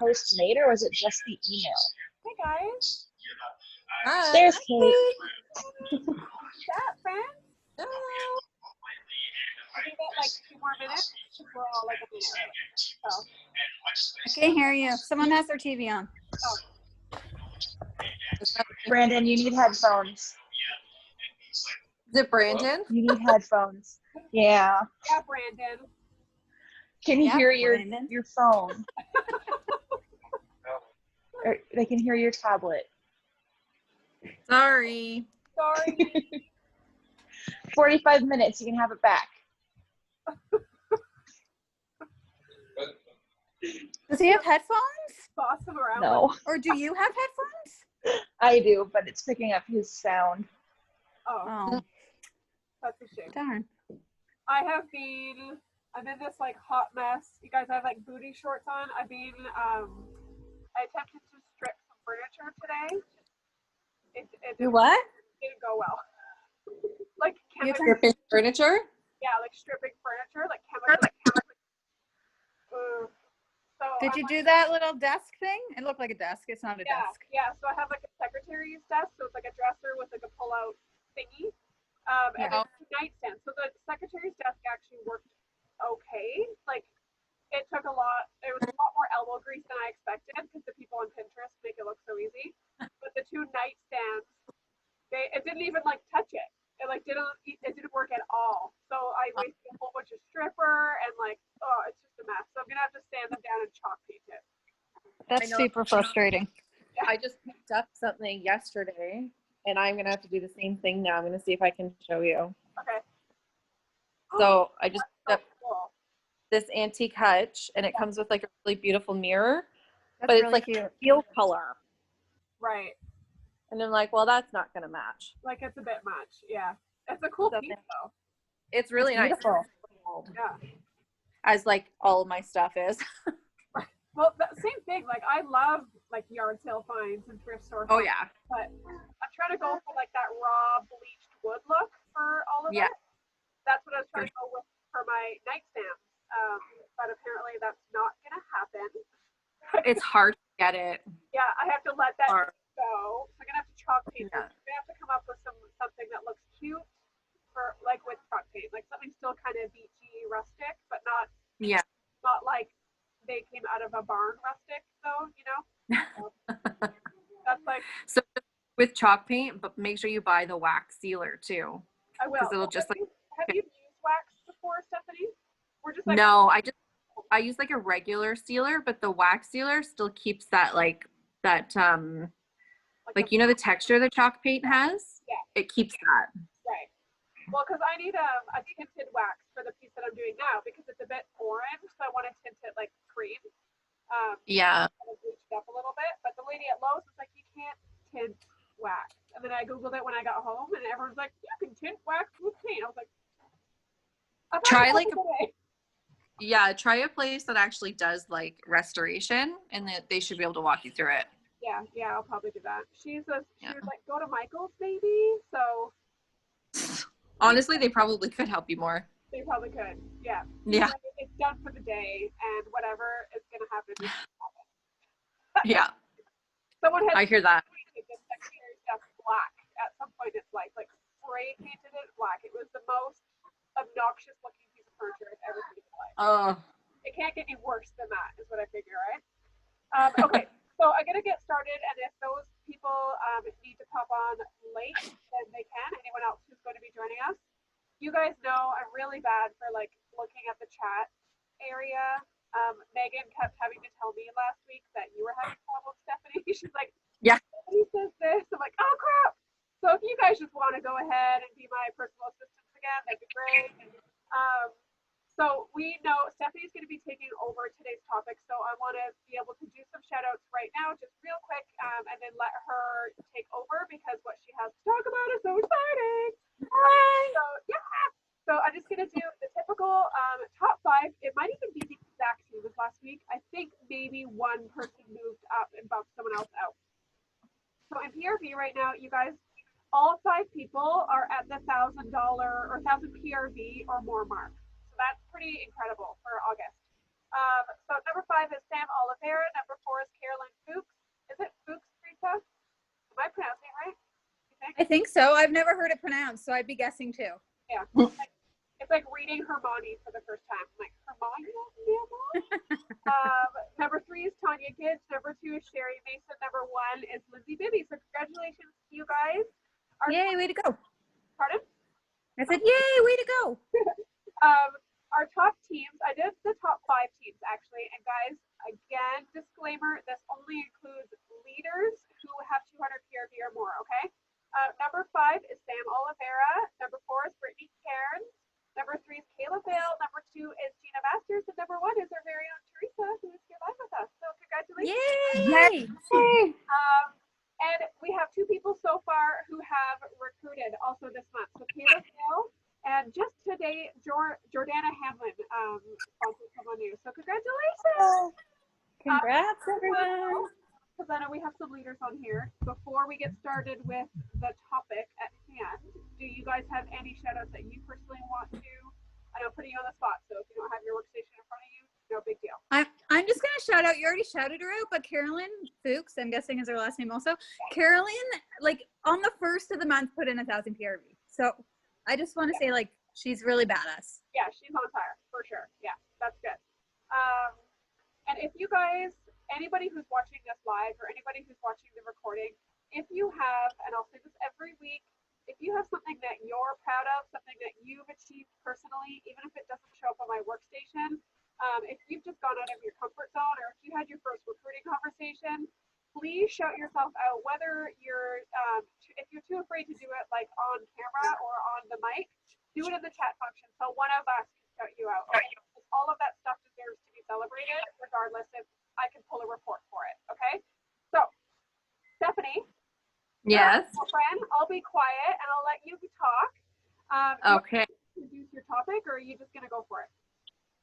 post made, or was it just the email? Hey guys. Hi. There's Kate. What's up, friends? Hello. I think that like 2 more minutes. We're all like a minute early. So. I can't hear you. Someone has their TV on. Oh. Brandon, you need headphones. Is it Brandon? You need headphones. Yeah. Yeah, Brandon. Can you hear Brandon. your phone? Or they can hear your tablet. Sorry. 45 minutes, you can have it back. Does he have headphones? Boss him around. No, Or do you have headphones? I do, but it's picking up his sound. Oh, Oh, that's a shame. darn. I'm in this like hot mess. You guys, I have like booty shorts on. I attempted to strip some furniture today. It Do what? didn't go well. Like You chemically, Stripping furniture? yeah, like stripping furniture, like chemically. So Did you do that little desk thing? It looked like a desk. It's not a desk. Yeah. So I have like a secretary's desk, so it's like a dresser with like a pull-out thingy, and Yeah. it's a nightstand. So the secretary's desk actually worked okay. Like it took a lot. It was a lot more elbow grease than I expected because the people on Pinterest make it look so easy. But the 2 nightstands, it didn't even like touch it. It didn't work at all. So I wasted a whole bunch of stripper and like, oh, it's just a mess. So I'm gonna have to sand them down and chalk paint it. That's super frustrating. I just picked up something yesterday, and I'm going to have to do the same thing now. I'm going to see if I can show you. Okay. So I just picked up Cool. this antique hutch, and it comes with like a really beautiful mirror, That's but it's really like cute. teal color. Right. And I'm like, well, that's not going to match. Like it's a bit much. Yeah. It's a cool So piece though. It's really nice. Beautiful. Yeah. As like all of my stuff is. Well, same thing. Like I love like yard sale finds and thrift store Oh, finds, yeah. but I'm trying to go for like that raw bleached wood look for all of Yeah. it. That's what I was trying to go with for my nightstands. But apparently that's not gonna happen. It's hard to get it. Yeah, I have to let that Hard. go. So I'm gonna have to chalk paint. Yeah. I'm gonna have to come up with something that looks cute for like with chalk paint, like something still kind of beachy, rustic, but not Yeah. like they came out of a barn rustic though, you know? So that's like So with chalk paint, but make sure you buy the wax sealer too. I will. Because it'll just like have you used wax before, Stephanie? We're just like no, I use like a regular sealer, but the wax sealer still keeps that like you know the texture the chalk paint has? Yeah. It keeps that. Right. Well, because I need a tinted wax for the piece that I'm doing now because it's a bit orange, so I want to tint it like cream. Yeah. Kind of bleach it up a little bit. But the lady at Lowe's was like, you can't tint wax. And then I Googled it when I got home, and everyone's like, you can tint wax with paint. I was like, Try like try a place that actually does like restoration, and that they should be able to walk you through it. Yeah, I'll probably do that. She was like, go to Michael's maybe. So honestly, they probably could help you more. they probably could. Yeah. Yeah. It's done for the day, and whatever is gonna happen. Yeah. Someone had I hear that. painted this secretary stuff black at some point in its life, like spray painted it black. It was the most obnoxious looking piece of furniture I've ever seen in my life. Oh. It can't get any worse than that, is what I figure, right? Okay, so I'm gonna get started, and if those people need to pop on late, then they can. Anyone else who's going to be joining us, you guys know I'm really bad for like looking at the chat area. Megan kept having to tell me last week that you were having problems, Stephanie. She's like, yeah, Stephanie says this. I'm like, oh crap. So if you guys just want to go ahead and be my personal assistants again, that'd be great. So we know Stephanie's going to be taking over today's topic, so I want to be able to do some shout outs right now, just real quick, and then let her take over because what she has to talk about is so exciting. So I'm just going to do the typical top 5. It might even be the exact same as last week. I think maybe one person moved up and bumped someone else out. So in PRV right now, you guys, all 5 people are at the $1,000 or 1,000 PRV or more mark. So that's pretty incredible for August. So number 5 is Sam Oliveira. Number 4 I think so. I've never heard it pronounced, so I'd be guessing too. Yeah. It's like reading Hermione for the first time. I'm like, Hermione? Number 3 is Tanya Gibbs. Number 2 is Sherry Mason. Number 1 is Lindsay Bibby. So congratulations to you guys. Yay, way to go. Pardon? I said, yay, way to go. Our top teams, I did the top 5 teams actually. And guys, again, disclaimer, this only includes leaders who have 200 PRV or more, okay? Number 5 is Sam Oliveira. Number 4 is Brittany Cairns. Number 3 is Kayla Vale. Number 2 is Gina Masters. And number 1 is our very own Teresa, who is here live with us. So congratulations. Yay. And we have 2 people so far who have recruited also this month. So Kayla Vale and just today, Jordana Hamlin sponsored someone new. So congratulations. Congrats, everyone. Because I know we have some leaders on here. Before we get started with the topic at hand, do you guys have any shout outs that you personally want to? I know putting you on the spot, so if you don't have your workstation in front of you, no big deal. I'm just going to shout out, you already shouted her out, but Carolyn Fuchs, I'm guessing is her last name also. Carolyn, like on the first of the month, put in 1,000 PRV. So I just want to say, like, she's really badass. Yeah, she's on fire for sure. Yeah, that's good. And if you guys, anybody who's watching this live or anybody who's watching the recording, if you have, and I'll say this every week, if you have something that you're proud of, something that you've achieved personally, even if it doesn't show up on my workstation, if you've just gone out of your comfort zone or if you had your first recruiting conversation, please shout yourself out, whether you're, if you're too afraid to do it like on camera or on the mic, do it in the chat function. So one of us can shout you out. Okay? All of that stuff deserves to be celebrated, regardless if I can pull a report for it. Okay? So, Stephanie. Yes. Friend, I'll be quiet and I'll let you talk. Okay. Introduce your topic, or are you just going to go for it?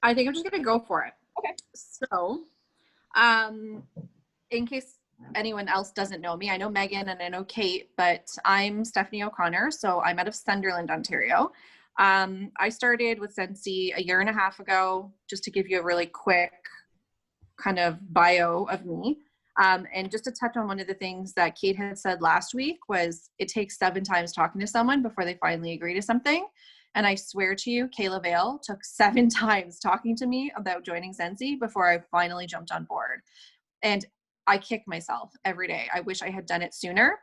I think I'm just going to go for it. Okay. So, in case anyone else doesn't know me, I know Megan and I know Kate, but I'm Stephanie O'Connor. So I'm out of Sunderland, Ontario. I started with Sensi a year and a half ago, just to give you a really quick kind of bio of me. And just to touch on one of the things that Kate had said last week was it takes 7 times talking to someone before they finally agree to something. And I swear to you, Kayla Vale took 7 times talking to me about joining Sensi before I finally jumped on board. And I kick myself every day. I wish I had done it sooner.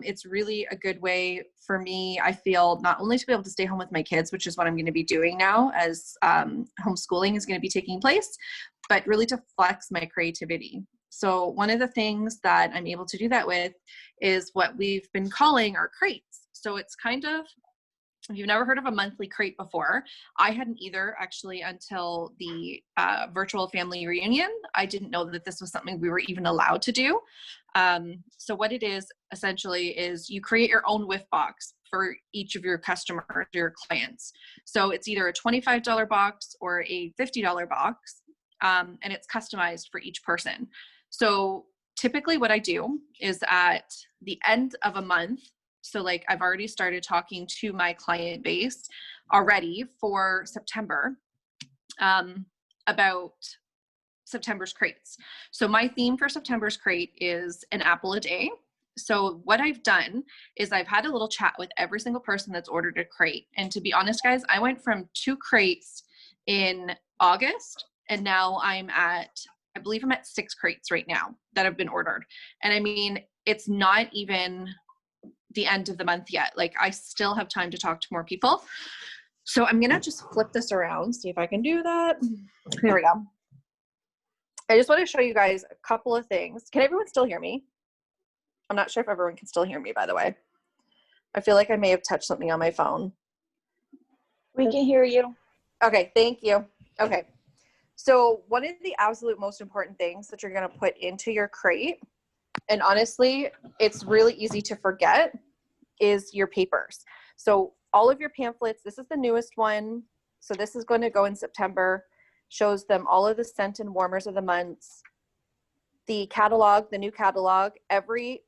It's really a good way for me, I feel, not only to be able to stay home with my kids, which is what I'm going to be doing now as homeschooling is going to be taking place, but really to flex my creativity. So one of the things that I'm able to do that with is what we've been calling our crates. So it's kind of, if you've never heard of a monthly crate before, I hadn't either actually until the virtual family reunion. I didn't know that this was something we were even allowed to do. So what it is essentially is you create your own whiff box for each of your customers, your clients. So it's either a $25 box or a $50 box, and it's customized for each person. So typically what I do is at the end of a month, so like I've already started talking to my client base already for September about September's crates. So my theme for September's crate is an apple a day. So what I've done is I've had a little chat with every single person that's ordered a crate. And to be honest, guys, I went from 2 crates in August and now I believe I'm at 6 crates right now that have been ordered. And I mean, it's not even the end of the month yet. Like I still have time to talk to more people. So I'm going to just flip this around, see if I can do that. There we go. I just want to show you guys a couple of things. Can everyone still hear me? I'm not sure if everyone can still hear me, by the way. I feel like I may have touched something on my phone. We can hear you. Okay, thank you. Okay. So one of the absolute most important things that you're going to put into your crate, and honestly, it's really easy to forget, is your papers. So all of your pamphlets, this is the newest one. So this is going to go in September, shows them all of the scent and warmers of the months. The catalog, the new catalog, I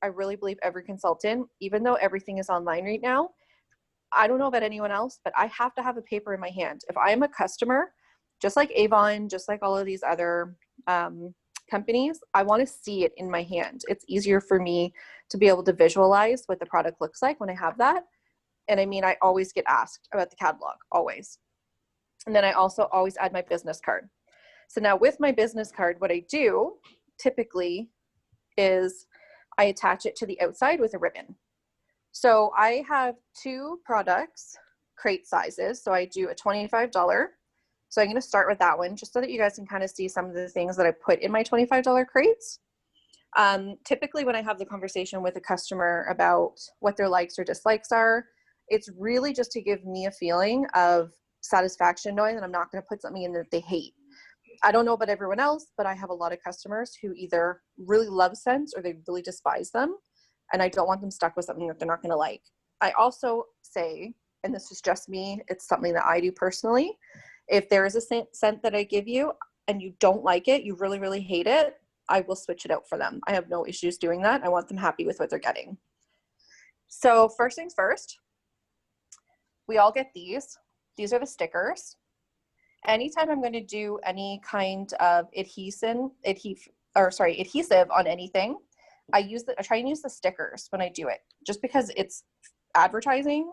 really believe every consultant, even though everything is online right now, I don't know about anyone else, but I have to have a paper in my hand. If I am a customer, just like Avon, just like all of these other companies, I want to see it in my hand. It's easier for me to be able to visualize what the product looks like when I have that. And I mean, I always get asked about the catalog, always. And then I also always add my business card. So now with my business card, what I do typically is I attach it to the outside with a ribbon. So I have 2 products, crate sizes. So I do a $25. So I'm going to start with that one just so that you guys can kind of see some of the things that I put in my $25 crates. Typically when I have the conversation with a customer about what their likes or dislikes are, it's really just to give me a feeling of satisfaction knowing that I'm not going to put something in that they hate. I don't know about everyone else, but I have a lot of customers who either really love scents or they really despise them. And I don't want them stuck with something that they're not going to like. I also say, and this is just me, it's something that I do personally. If there is a scent that I give you and you don't like it, you really, really hate it, I will switch it out for them. I have no issues doing that. I want them happy with what they're getting. So first things first, we all get these. These are the stickers. Anytime I'm going to do any kind of adhesive on anything, I try and use the stickers when I do it, just because it's advertising.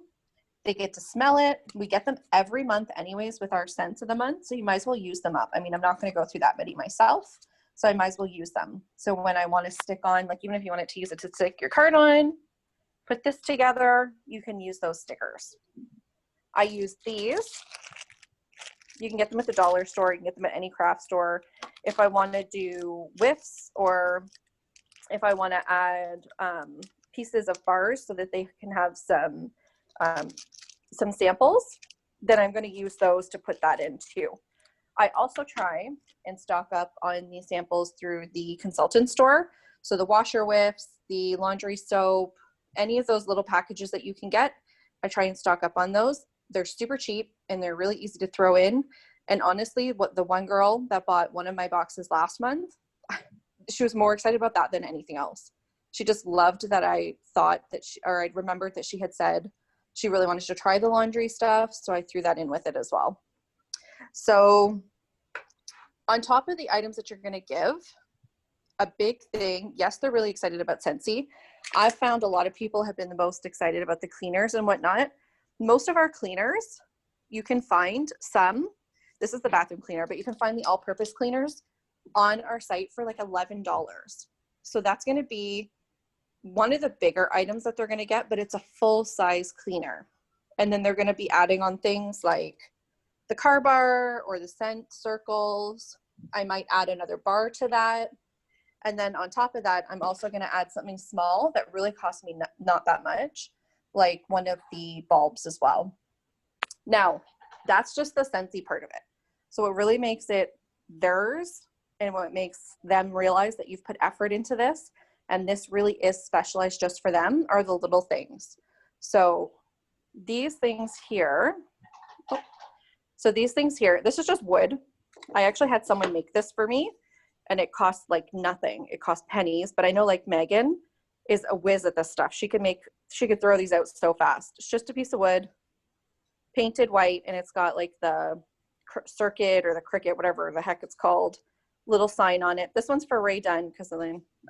They get to smell it. We get them every month anyways with our scents of the month, so you might as well use them up. I mean, I'm not going to go through that many myself, so I might as well use them. So when I want to stick on, like even if you wanted to use it to stick your card on, put this together, you can use those stickers. I use these. You can get them at the dollar store. You can get them at any craft store. If I want to do whiffs, or if I want to add pieces of bars so that they can have some samples, then I'm going to use those to put that in too. I also try and stock up on these samples through the consultant store. So the washer whiffs, the laundry soap, any of those little packages that you can get, I try and stock up on those. They're super cheap and they're really easy to throw in. And honestly, the one girl that bought one of my boxes last month, she was more excited about that than anything else. She just loved that I thought that I remembered that she had said she really wanted to try the laundry stuff. So I threw that in with it as well. So on top of the items that you're going to give, a big thing, yes, they're really excited about Scentsy. I've found a lot of people have been the most excited about the cleaners and whatnot. Most of our cleaners, you can find some, this is the bathroom cleaner, but you can find the all-purpose cleaners on our site for like $11. So that's going to be one of the bigger items that they're going to get, but it's a full-size cleaner. And then they're going to be adding on things like the car bar or the scent circles. I might add another bar to that. And then on top of that, I'm also going to add something small that really costs me not that much, like one of the bulbs as well. Now, that's just the Scentsy part of it. So what really makes it theirs and what makes them realize that you've put effort into this and this really is specialized just for them are the little things. So these things here, this is just wood. I actually had someone make this for me and it cost like nothing. It cost pennies, but I know like Megan is a whiz at this stuff. She could throw these out so fast. It's just a piece of wood, painted white, and it's got like the circuit or the cricket, whatever the heck it's called, little sign on it. This one's for Ray Dunn because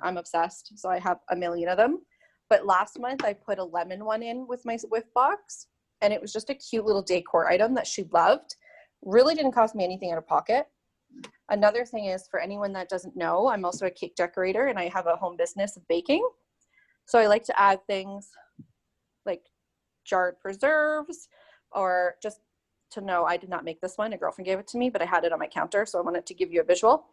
I'm obsessed, so I have a million of them. But last month I put a lemon one in with my whiff box, and it was just a cute little decor item that she loved. Really didn't cost me anything out of pocket. Another thing is, for anyone that doesn't know, I'm also a cake decorator and I have a home business of baking. So I like to add things like jarred preserves, or just to know I did not make this one. A girlfriend gave it to me, but I had it on my counter, so I wanted to give you a visual.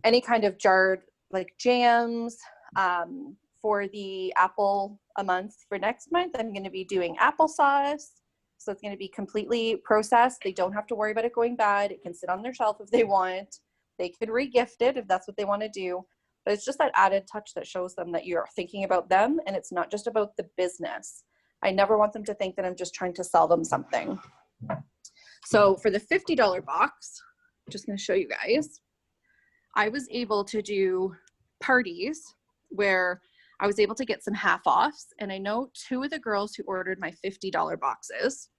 Any kind of jarred like jams. For the apple a month for next month, I'm going to be doing applesauce. So it's going to be completely processed. They don't have to worry about it going bad. It can sit on their shelf if they want. They could re-gift it if that's what they want to do. But it's just that added touch that shows them that you're thinking about them and it's not just about the business. I never want them to think that I'm just trying to sell them something. So for the $50 box, I'm just going to show you guys, I was able to do parties where I was able to get some half offs. And I know 2 of the girls who ordered my $50 boxes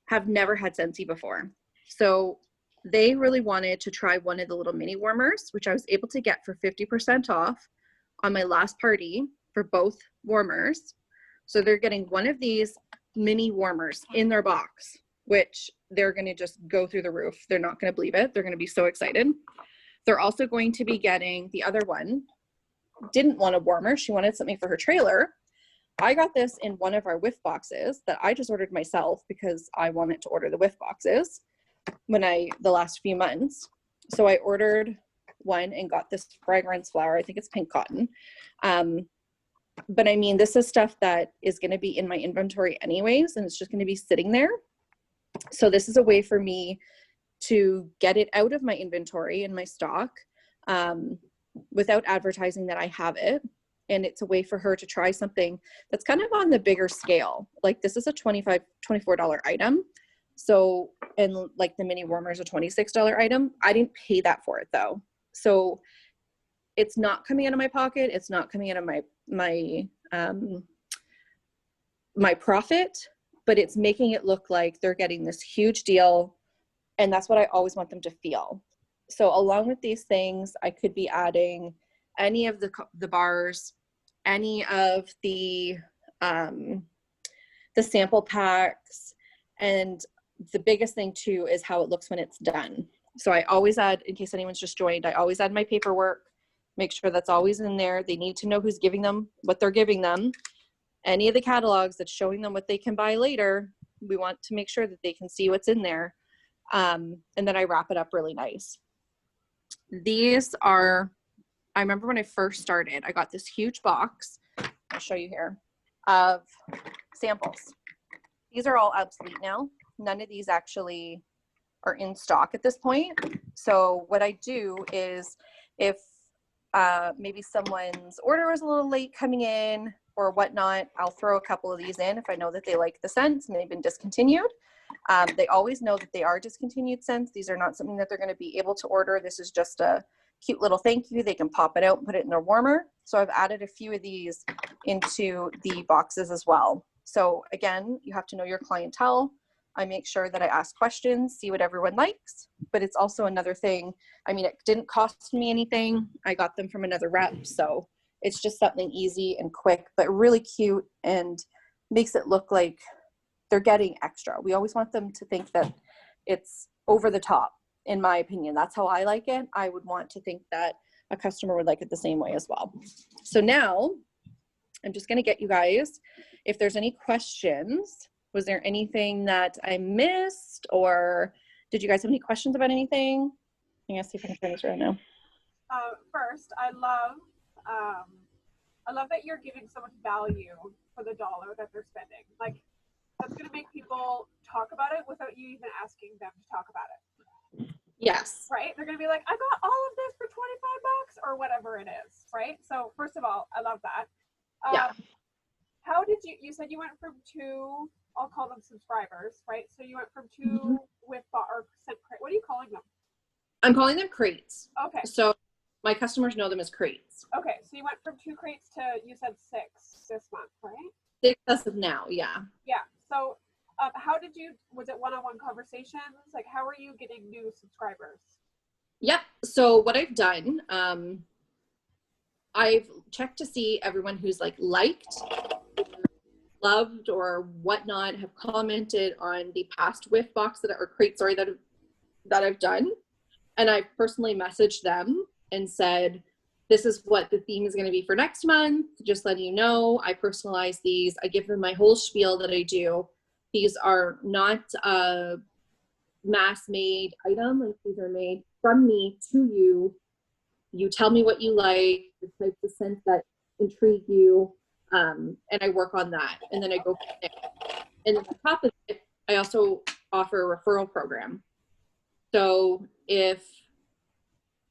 have never had Scentsy before. So they really wanted to try one of the little mini warmers, which I was able to get for 50% off on my last party for both warmers. So they're getting one of these mini warmers in their box, which they're going to just go through the roof. They're not going to believe it. They're going to be so excited. They're also going to be getting the other one. Didn't want a warmer. She wanted something for her trailer. I got this in one of our whiff boxes that I just ordered myself because I wanted to order the whiff boxes the last few months. So I ordered one and got this fragrance flower. I think it's pink cotton. But I mean, this is stuff that is going to be in my inventory anyways, and it's just going to be sitting there. So this is a way for me to get it out of my inventory and my stock without advertising that I have it. And it's a way for her to try something that's kind of on the bigger scale. Like this is a $24 item. So, and like the mini warmer is a $26 item. I didn't pay that for it though. So it's not coming out of my pocket. It's not coming out of my profit, but it's making it look like they're getting this huge deal. And that's what I always want them to feel. So along with these things, I could be adding any of the bars, any of the sample packs, and the biggest thing too is how it looks when it's done. So I always add, in case anyone's just joined, I always add my paperwork, make sure that's always in there. They need to know who's giving them what they're giving them. Any of the catalogs that's showing them what they can buy later, we want to make sure that they can see what's in there. And then I wrap it up really nice. These are, I remember when I first started, I got this huge box, I'll show you here, of samples. These are all obsolete now. None of these actually are in stock at this point. So what I do is if maybe someone's order was a little late coming in or whatnot, I'll throw a couple of these in if I know that they like the scents and they've been discontinued. They always know that they are discontinued scents. These are not something that they're going to be able to order. This is just a cute little thank you. They can pop it out and put it in their warmer. So I've added a few of these into the boxes as well. So again, you have to know your clientele. I make sure that I ask questions, see what everyone likes, but it's also another thing. I mean, it didn't cost me anything. I got them from another rep. So it's just something easy and quick, but really cute and makes it look like they're getting extra. We always want them to think that it's over the top, in my opinion. That's how I like it. I would want to think that a customer would like it the same way as well. So now I'm just going to get you guys, if there's any questions. Was there anything that I missed, or did you guys have any questions about anything? I'm gonna see if I can turn this right now. First, I love that you're giving so much value for the dollar that they're spending. Like, that's gonna make people talk about it without you even asking them to talk about it. Yes. Right? They're gonna be like, I got all of this for $25 or whatever it is. Right? So first of all, I love that. Yeah. How did you said you went from 2, I'll call them subscribers, right? So you went from 2 with or what are you calling them? I'm calling them crates. Okay. So my customers know them as crates. Okay. So you went from 2 crates to, you said 6 this month, right? 6 as of now, yeah. Yeah. So was it one-on-one conversations? Like, how are you getting new subscribers? Yep. So what I've done, I've checked to see everyone who's liked, loved, or whatnot, have commented on the past whiff box that I've done. And I've personally messaged them and said, this is what the theme is going to be for next month. Just letting you know, I personalize these. I give them my whole spiel that I do. These are not a mass-made item. Like, these are made from me to you. You tell me what you like, the types of scents that intrigue you, and I work on that. And then I go from there. And then on top of it, I also offer a referral program. So if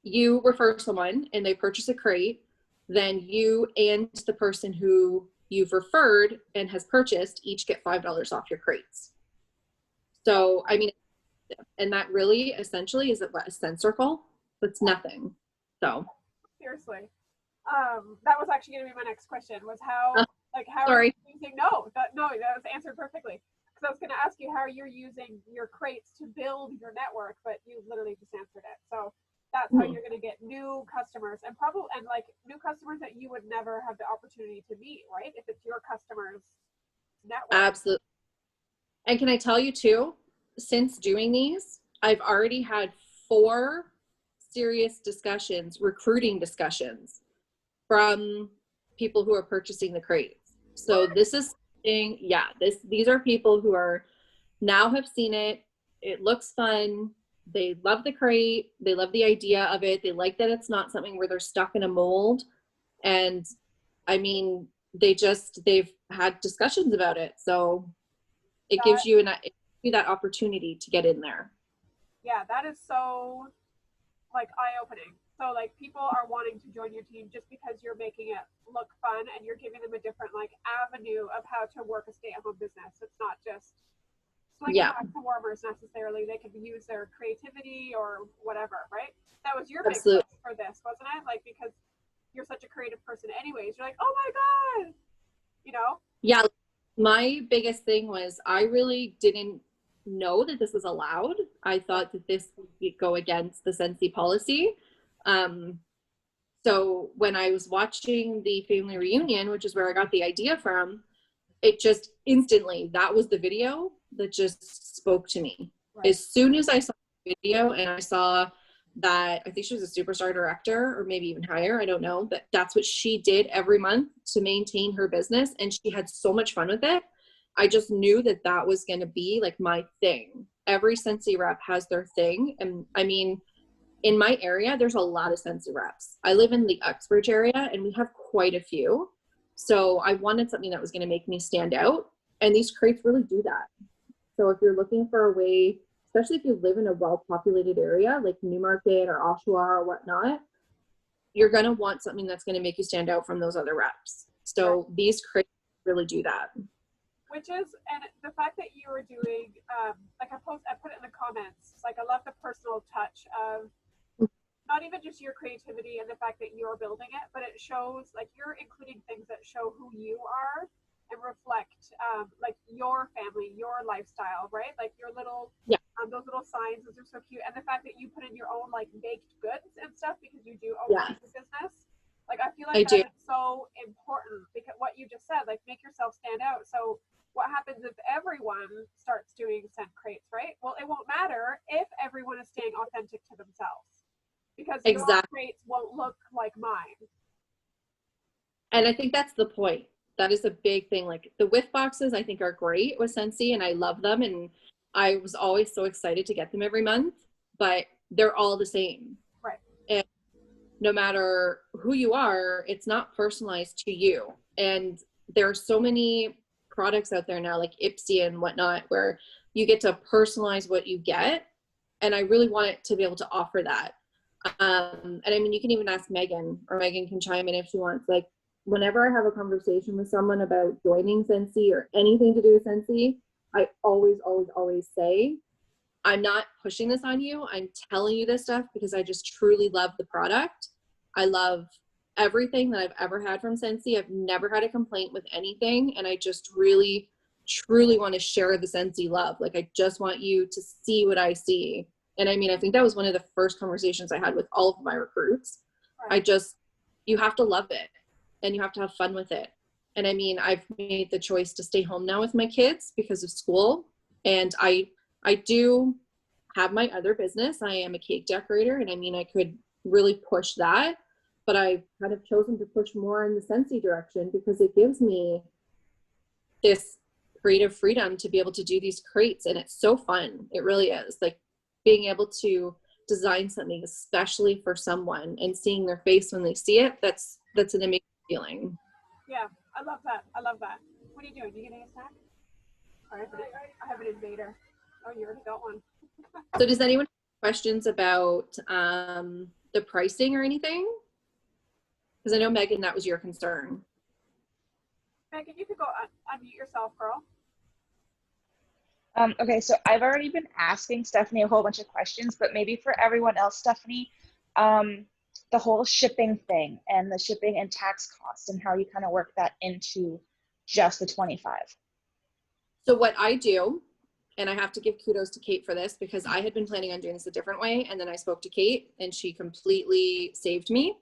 you refer someone and they purchase a crate, then you and the person who you've referred and has purchased each get $5 off your crates. So, I mean, and that really essentially is a scent circle. It's nothing. So seriously, that was actually going to be my next question. Was how sorry. are you using? No, that was answered perfectly. Because I was going to ask you how you're using your crates to build your network, but you literally just answered it. So that's how you're going to get new customers and like new customers that you would never have the opportunity to meet, right? If it's your customers network. Absolutely. And can I tell you too, since doing these, I've already had 4 serious discussions, recruiting discussions from people who are purchasing the crates. So this is something, yeah, these are people who are now have seen it. It looks fun. They love the crate. They love the idea of it. They like that it's not something where they're stuck in a mold. And I mean, they've had discussions about it. So it gives you that opportunity to get in there. Yeah, that is so like eye-opening. So like people are wanting to join your team just because you're making it look fun and you're giving them a different like avenue of how to work a stay-at-home business. It's not just slinging back to warmers necessarily. They could use their creativity or whatever, right? That was your big push for this, wasn't it? Like because you're such a creative person anyways. You're like, oh my God, you know? Yeah, my biggest thing was I really didn't know that this was allowed. I thought that this would go against the Scentsy policy. So when I was watching the family reunion, which is where I got the idea from, it just instantly, that was the video that just spoke to me. Right. As soon as I saw the video and I saw that, I think she was a superstar director or maybe even higher, I don't know, but that's what she did every month to maintain her business. And she had so much fun with it. I just knew that that was going to be like my thing. Every Scentsy rep has their thing. And I mean, in my area, there's a lot of Scentsy reps. I live in the Uxbridge area and we have quite a few. So I wanted something that was going to make me stand out. And these crates really do that. So if you're looking for a way, especially if you live in a well-populated area like Newmarket or Oshawa or whatnot, you're going to want something that's going to make you stand out from those other reps. So these crates really do that. Which is, and the fact that you were doing, like I put it in the comments, like I love the personal touch of not even just your creativity and the fact that you're building it, but it shows like you're including things that show who you are and reflect like your family, your lifestyle, right? Like your little, those little signs, those are so cute. And the fact that you put in your own like baked goods and stuff because you do own a business. Like I feel like that is so important because what you just said, like make yourself stand out. So what happens if everyone starts doing scent crates, right? Well, it won't matter if everyone is staying authentic to themselves because your crates won't look like mine. And I think that's the point. That is a big thing. Like the whiff boxes, I think are great with Scentsy and I love them. And I was always so excited to get them every month, but they're all the same. Right. And no matter who you are, it's not personalized to you. And there are so many products out there now like Ipsy and whatnot where you get to personalize what you get, and I really want it to be able to offer that. And I mean, you can even ask Megan, or Megan can chime in if she wants. Like whenever I have a conversation with someone about joining Scentsy or anything to do with Scentsy, I always say, I'm not pushing this on you. I'm telling you this stuff because I just truly love the product. I love everything that I've ever had from Scentsy. I've never had a complaint with anything. And I just really, truly want to share the Scentsy love. Like, I just want you to see what I see. And I mean, I think that was one of the first conversations I had with all of my recruits. Right. You have to love it and you have to have fun with it. And I mean, I've made the choice to stay home now with my kids because of school. And I do have my other business. I am a cake decorator. And I mean, I could really push that, but I've kind of chosen to push more in the Scentsy direction because it gives me this creative freedom to be able to do these crates. And it's so fun. It really is. Like being able to design something especially for someone and seeing their face when they see it, that's an amazing feeling. Yeah, I love that. What are you doing? You getting a snack? I have an invader. Oh, you already got one. So does anyone have questions about the pricing or anything? Because I know, Megan, that was your concern. Megan, you could go unmute yourself, girl. Okay, so I've already been asking Stephanie a whole bunch of questions, but maybe for everyone else, Stephanie, the whole shipping thing and the shipping and tax costs and how you kind of work that into just the 25. So what I do, and I have to give kudos to Kate for this because I had been planning on doing this a different way. And then I spoke to Kate and she completely saved me,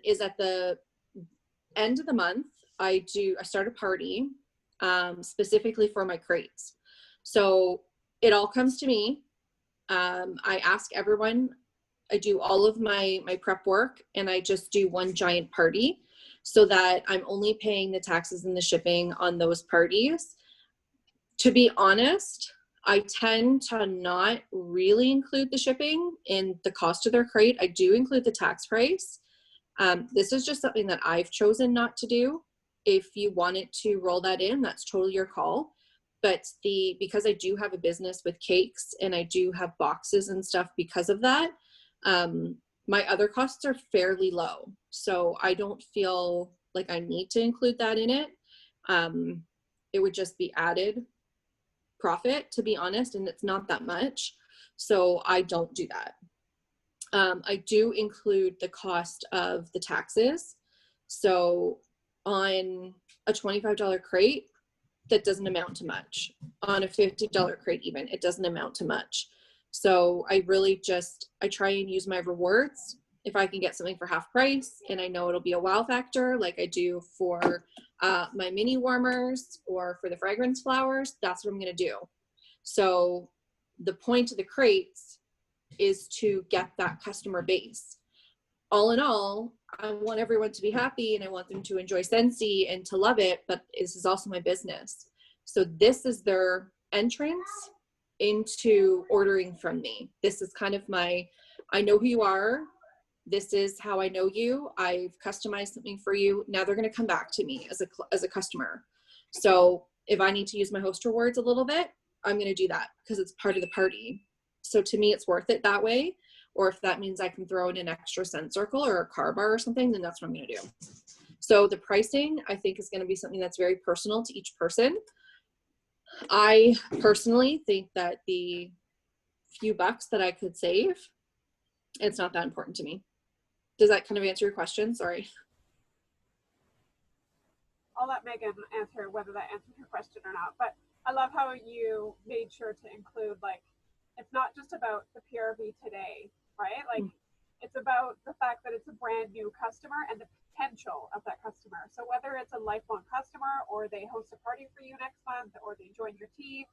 is at the end of the month, I start a party specifically for my crates. So it all comes to me. I ask everyone, I do all of my prep work and I just do one giant party so that I'm only paying the taxes and the shipping on those parties. To be honest, I tend to not really include the shipping in the cost of their crate. I do include the tax price. This is just something that I've chosen not to do. If you wanted to roll that in, that's totally your call. But because I do have a business with cakes and I do have boxes and stuff because of that, my other costs are fairly low. So I don't feel like I need to include that in it. It would just be added profit, to be honest, and it's not that much. So I don't do that. I do include the cost of the taxes. So on a $25 crate, that doesn't amount to much. On a $50 crate even, it doesn't amount to much. So I really I try and use my rewards. If I can get something for half price and I know it'll be a wow factor, like I do for my mini warmers or for the fragrance flowers, that's what I'm gonna do. So the point of the crates is to get that customer base. All in all, I want everyone to be happy and I want them to enjoy Scentsy and to love it, but this is also my business. So this is their entrance into ordering from me. This is kind of I know who you are. This is how I know you. I've customized something for you. Now they're going to come back to me as a customer. So if I need to use my host rewards a little bit, I'm going to do that because it's part of the party. So to me, it's worth it that way. Or if that means I can throw in an extra scent circle or a car bar or something, then that's what I'm going to do. So the pricing, I think, is going to be something that's very personal to each person. I personally think that the few bucks that I could save, it's not that important to me. Does that kind of answer your question? Sorry. I'll let Megan answer whether that answers your question or not. But I love how you made sure to include, like, it's not just about the PRV today, right? Like, it's about the fact that it's a brand new customer and the potential of that customer. So whether it's a lifelong customer or they host a party for you next month or they join your team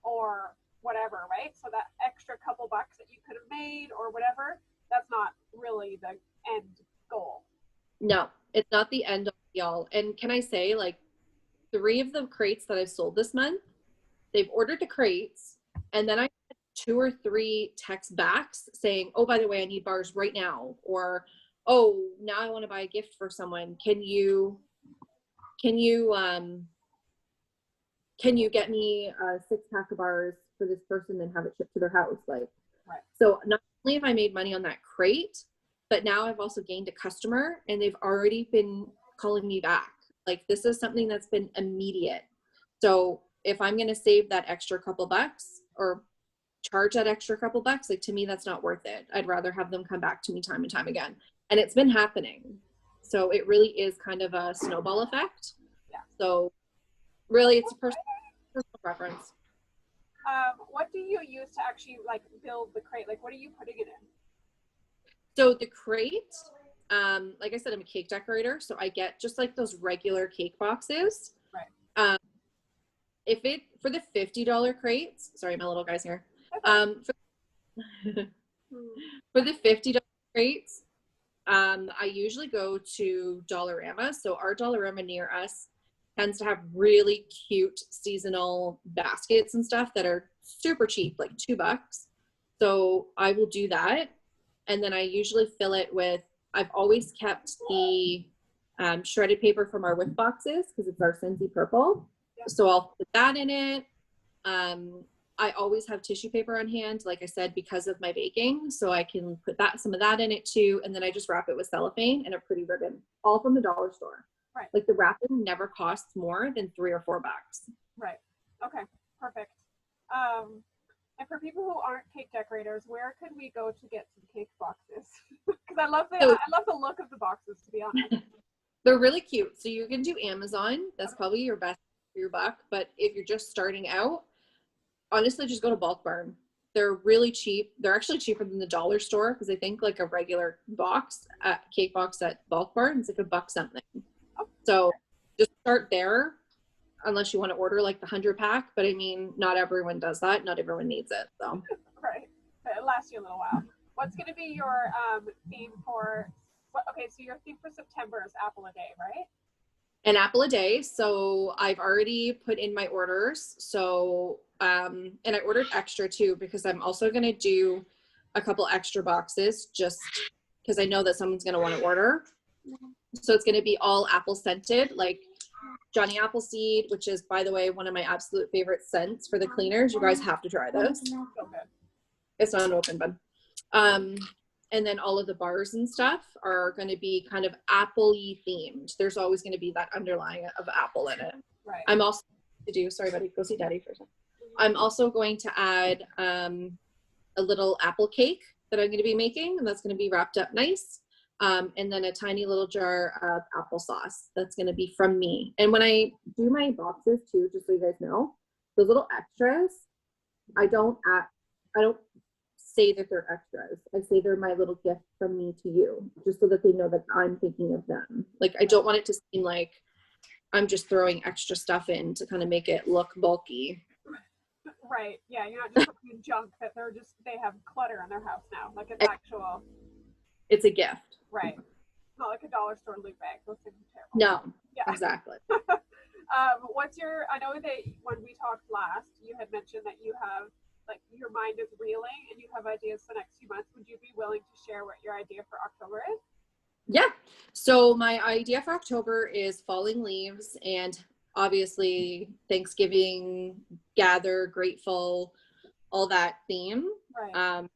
or whatever, right? So that extra couple bucks that you could have made or whatever, that's not really the end goal. No, it's not the end all. And can I say, like, 3 of the crates that I've sold this month, they've ordered the crates and then I had 2 or 3 text backs saying, oh, by the way, I need bars right now. Or, oh, now I want to buy a gift for someone. Can you get me a 6-pack of bars for this person and have it shipped to their house? Like, right. So not only have I made money on that crate, but now I've also gained a customer and they've already been calling me back. Like, this is something that's been immediate. So if I'm going to save that extra couple bucks or charge that extra couple bucks, like, to me, that's not worth it. I'd rather have them come back to me time and time again. And it's been happening. So it really is kind of a snowball effect. Yeah. So really it's a personal preference. What do you use to actually, like, build the crate? Like, what are you putting it in? So the crate, like I said, I'm a cake decorator, so I get just like those regular cake boxes. Right. For the $50 crates, sorry, my little guy's here. For the $50 crates, I usually go to Dollarama. So our Dollarama near us tends to have really cute seasonal baskets and stuff that are super cheap, like $2. So I will do that. And then I usually fill it with, I've always kept the shredded paper from our whip boxes because it's our Scentsy purple. Yep. So I'll put that in it. I always have tissue paper on hand, like I said, because of my baking. So I can put some of that in it too. And then I just wrap it with cellophane and a pretty ribbon, all from the dollar store. Right. Like, the wrapping never costs more than $3 or $4. Right. Okay. Perfect. And for people who aren't cake decorators, where could we go to get some cake boxes? Because I love the look of the boxes, to be honest. They're really cute. So you can do Amazon. That's probably your best for your buck. But if you're just starting out, honestly, just go to Bulk Barn. They're really cheap. They're actually cheaper than the dollar store, because I think like a regular box, cake box at Bulk Barn is like $1 something. So just start there, unless you want to order like the 100-pack. But I mean, not everyone does that. Not everyone needs it. So Right. It'll last you a little while. What's going to be your theme for? Okay, so your theme for September is apple a day, right? an apple a day. So I've already put in my orders. So, and I ordered extra too, because I'm also going to do a couple extra boxes, just because I know that someone's going to want to order. So it's going to be all apple scented, like Johnny Appleseed, which is, by the way, one of my absolute favorite scents for the cleaners. You guys have to try this. So good. It's not open, but and then all of the bars and stuff are going to be kind of apple-y themed. There's always going to be that underlying of apple in it. Right. I'm also to do, sorry buddy, go see daddy for a second. I'm also going to add a little apple cake that I'm going to be making, and that's going to be wrapped up nice. And then a tiny little jar of applesauce that's going to be from me. And when I do my boxes too, just so you guys know, those little extras, I don't say that they're extras. I say they're my little gift from me to you, just so that they know that I'm thinking of them. Like, I don't want it to seem like I'm just throwing extra stuff in to kind of make it look bulky. Right. Yeah, you're not just putting junk that they have clutter in their house now. Like it's actual. It's a gift. Right. Not like a dollar store loot bag. Those things are terrible. No. Yeah. Exactly. I know that when we talked last, you had mentioned that you have, like, your mind is reeling and you have ideas for the next few months. Would you be willing to share what your idea for October is? Yeah. So my idea for October is falling leaves, and obviously Thanksgiving, gather, grateful, all that theme. Right.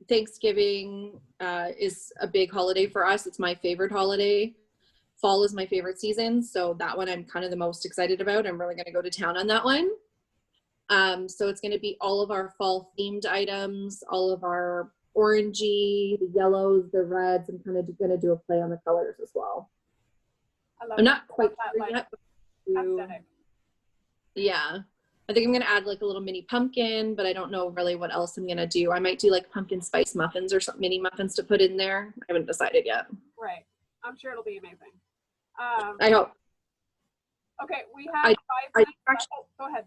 Thanksgiving is a big holiday for us. It's my favorite holiday. Fall is my favorite season, so that one I'm kind of the most excited about. I'm really going to go to town on that one. So it's going to be all of our fall themed items, all of our orangey, the yellows, the reds. I'm kind of going to do a play on the colors as well. I'm not quite sure yet. Aesthetic. Yeah. I think I'm going to add like a little mini pumpkin, but I don't know really what else I'm going to do. I might do like pumpkin spice muffins or some mini muffins to put in there. I haven't decided yet. Right. I'm sure it'll be amazing. I hope. Okay, we have 5 minutes. Oh, go ahead.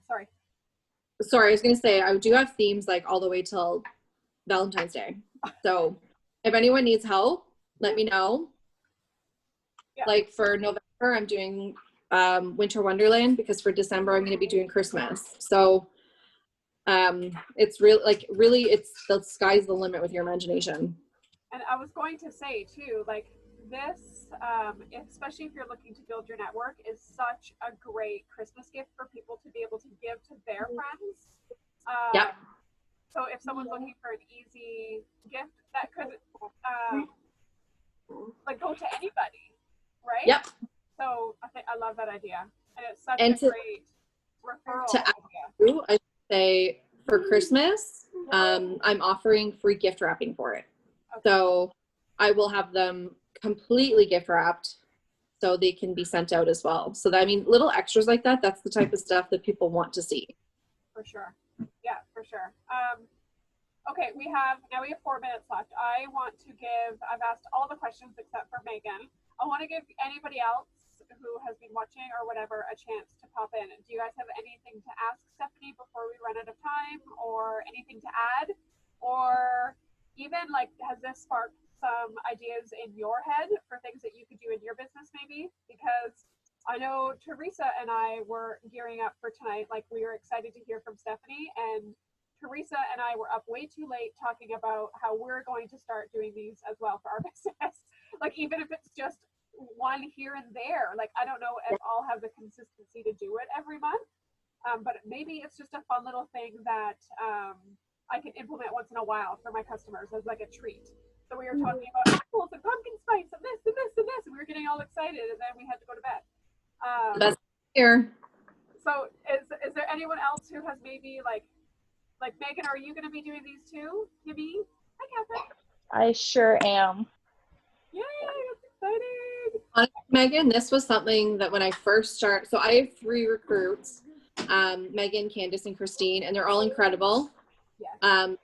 Sorry, I was going to say, I do have themes like all the way till Valentine's Day. So if anyone needs help, let me know. Yeah. Like for November, I'm doing Winter Wonderland, because for December, I'm going to be doing Christmas. So it's really, it's the sky's the limit with your imagination. And I was going to say too, like this, especially if you're looking to build your network, is such a great Christmas gift for people to be able to give to their friends. Yep. So if someone's looking for an easy gift, that could like go to anybody, right? Yep. So I love that idea, and it's such a great referral idea. I say for Christmas, I'm offering free gift wrapping for it. Okay. So I will have them completely gift wrapped, so they can be sent out as well. So that, I mean, little extras like that, that's the type of stuff that people want to see. For sure. Yeah, for sure. Okay, we have 4 minutes left. I've asked all the questions except for Megan. I want to give anybody else who has been watching or whatever a chance to pop in. Do you guys have anything to ask Stephanie before we run out of time, or anything to add? Or even like, has this sparked some ideas in your head for things that you could do in your business maybe? Because I know Teresa and I were gearing up for tonight. Like, we were excited to hear from Stephanie, and Teresa and I were up way too late talking about how we're going to start doing these as well for our business. Like, even if it's just one here and there, like, I don't know if I'll have the consistency to do it every month, but maybe it's just a fun little thing that I can implement once in a while for my customers as like a treat. So we were talking about apples and pumpkin spice and this and this and this, and we were getting all excited, and then we had to go to bed. That's here. So is there anyone else who has maybe like Megan, are you going to be doing these too? Kimmy? Hi, Catherine. I sure am. Yay, that's exciting. Honestly, Megan, this was something that when I first started, so I have 3 recruits, Megan, Candace, and Christine, and they're all incredible. Yes.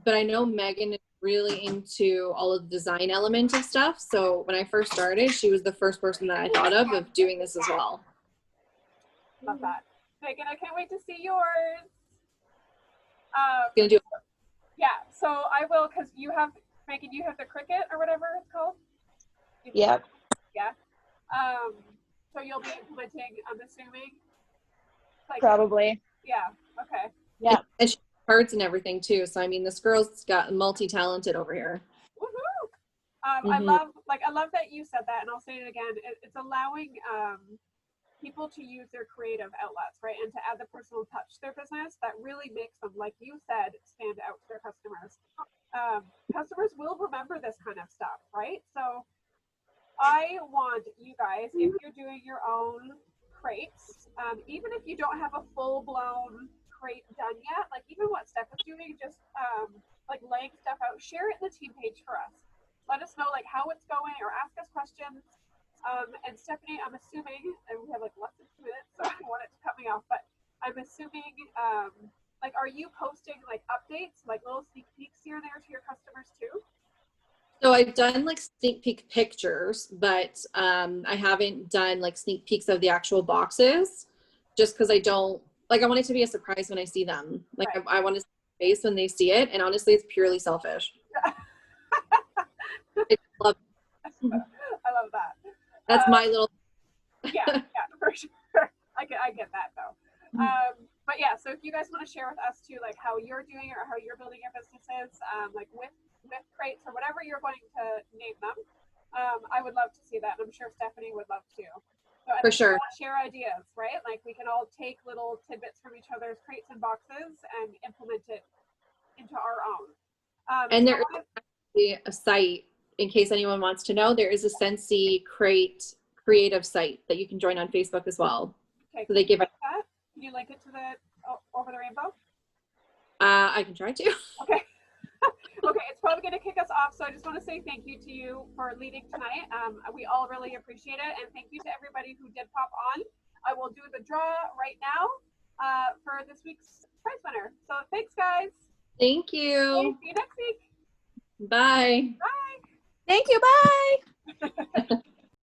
But I know Megan is really into all of the design element of stuff. So when I first started, she was the first person that I thought of doing this as well. Love that. Megan, I can't wait to see yours. Gonna do Yeah, so I will, because you have, Megan, you have the Cricut or whatever it's called? Yep. Yeah. So you'll be implementing, I'm assuming? Like, Probably. yeah, okay. Yeah. And she cards and everything too. So I mean, this girl's got multi-talented over here. Woohoo! I Mhm. love that you said that, and I'll say it again. It's allowing people to use their creative outlets, right, and to add the personal touch to their business that really makes them, like you said, stand out to their customers. Customers will remember this kind of stuff, right? So I want you guys, if you're doing your own crates, even if you don't have a full-blown crate done yet, like even what Steph is doing, just like laying stuff out, share it in the team page for us. Let us know like how it's going or ask us questions. And Stephanie, I'm assuming, and we have like less than 2 minutes, so I don't want it to cut me off, but I'm assuming, like, are you posting like updates, like little sneak peeks here and there to your customers too? So I've done like sneak peek pictures, but I haven't done like sneak peeks of the actual boxes just because I don't like, I want it to be a surprise when I see them. Like Right. I want to see their face when they see it. And honestly, it's purely selfish. I love, I love that. that's my little, Yeah, for sure. I get that though. But yeah, so if you guys want to share with us too, like how you're doing it or how you're building your businesses, like with crates or whatever you're going to name them, I would love to see that. And I'm sure Stephanie would love to. So for sure. share ideas, right? Like we can all take little tidbits from each other's crates and boxes and implement it into our own. And there is actually a site, in case anyone wants to know, there is a Scentsy Crate creative site that you can join on Facebook as well. Okay, So they give it. Can you link it to the over the rainbow? I can try to. Okay. Okay, it's probably going to kick us off, so I just want to say thank you to you for leading tonight. We all really appreciate it, and thank you to everybody who did pop on. I will do the draw right now for this week's prize winner. So thanks, guys. Thank you. See you next week. Bye. Bye. Thank you. Bye.